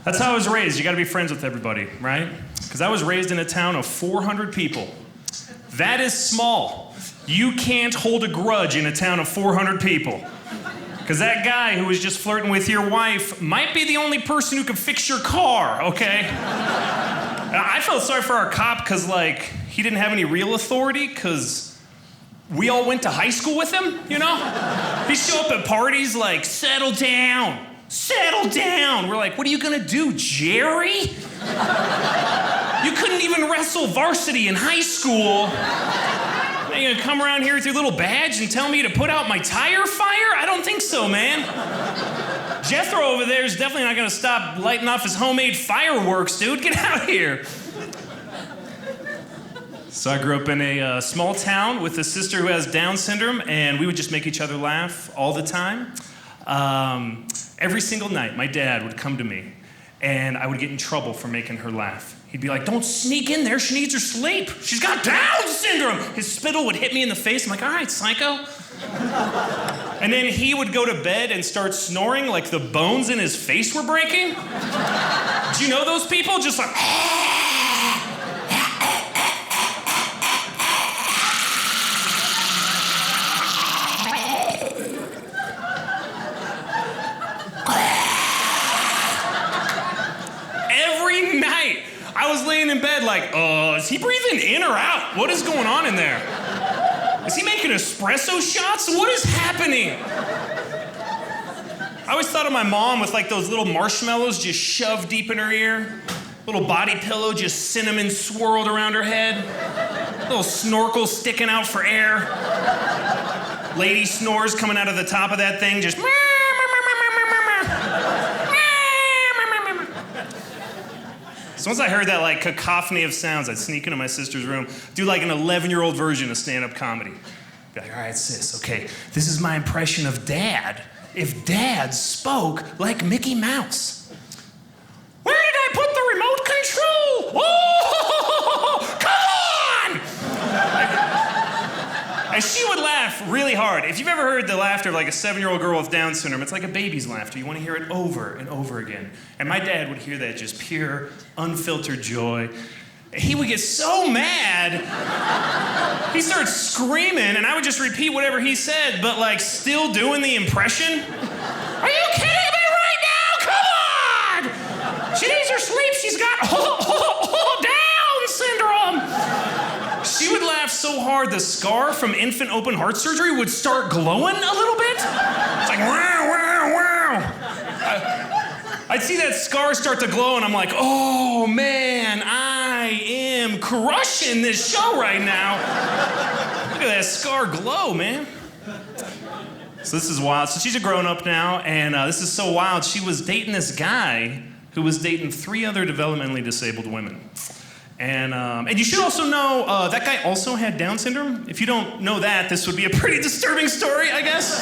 That's how I was raised. You gotta be friends with everybody, right? Because I was raised in a town of 400 people. That is small. You can't hold a grudge in a town of 400 people. Because that guy who was just flirting with your wife might be the only person who could fix your car, okay? I felt sorry for our cop because, like, he didn't have any real authority because we all went to high school with him, you know? He'd show up at parties like, settle down. Settle down. We're like, what are you gonna do, Jerry? You couldn't even wrestle varsity in high school. Are you gonna come around here with your little badge and tell me to put out my tire fire? I don't think so, man. Jethro over there is definitely not gonna stop lighting off his homemade fireworks, dude. Get out of here. So I grew up in a small town with a sister who has Down syndrome, and we would just make each other laugh all the time. Every single night, my dad would come to me, and I would get in trouble for making her laugh. He'd be like, don't sneak in there, she needs her sleep. She's got Down syndrome. His spittle would hit me in the face. I'm like, all right, psycho. And then he would go to bed and start snoring like the bones in his face were breaking. Do you know those people? Just like, every night. I was laying in bed like, is he breathing in or out? What is going on in there? Is he making espresso shots? What is happening? I always thought of my mom with like those little marshmallows just shoved deep in her ear. Little body pillow, just cinnamon swirled around her head. Little snorkel sticking out for air. Lady snores coming out of the top of that thing, just So once I heard that like cacophony of sounds, I'd sneak into my sister's room, do like an 11-year-old version of stand-up comedy. Be like, all right, sis, okay, this is my impression of Dad. If Dad spoke like Mickey Mouse. Where did I put the remote control? Oh, come on! And she would laugh really hard. If you've ever heard the laughter of like a 7-year-old girl with Down syndrome, it's like a baby's laughter. You want to hear it over and over again. And my dad would hear that just pure, unfiltered joy. He would get so mad, he started screaming, and I would just repeat whatever he said, but like still doing the impression. Are you kidding me right now? Come on! She needs her sleep. She's got Down syndrome. She would laugh so hard the scar from infant open heart surgery would start glowing a little bit. It's like, wow, wow, wow. I'd see that scar start to glow, and I'm like, oh man, I am crushing this show right now. Look at that scar glow, man. So this is wild. So she's a grown-up now, and this is so wild. She was dating this guy who was dating 3 other developmentally disabled women. And you should also know, that guy also had Down syndrome. If you don't know that, this would be a pretty disturbing story, I guess.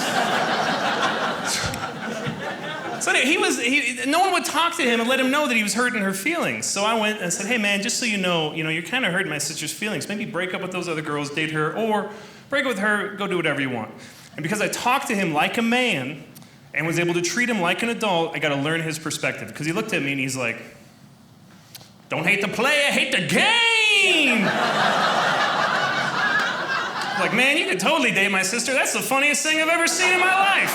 So anyway, no one would talk to him and let him know that he was hurting her feelings. So I went and said, hey man, just so you know, you're kind of hurting my sister's feelings. Maybe break up with those other girls, date her, or break up with her, go do whatever you want. And because I talked to him like a man and was able to treat him like an adult, I got to learn his perspective. Because he looked at me and he's like, don't hate the player, hate the game! Like, man, you could totally date my sister. That's the funniest thing I've ever seen in my life.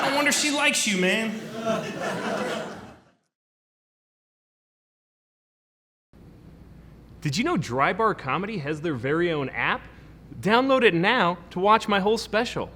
I wonder if she likes you, man. Did you know Dry Bar Comedy has their very own app? Download it now to watch my whole special.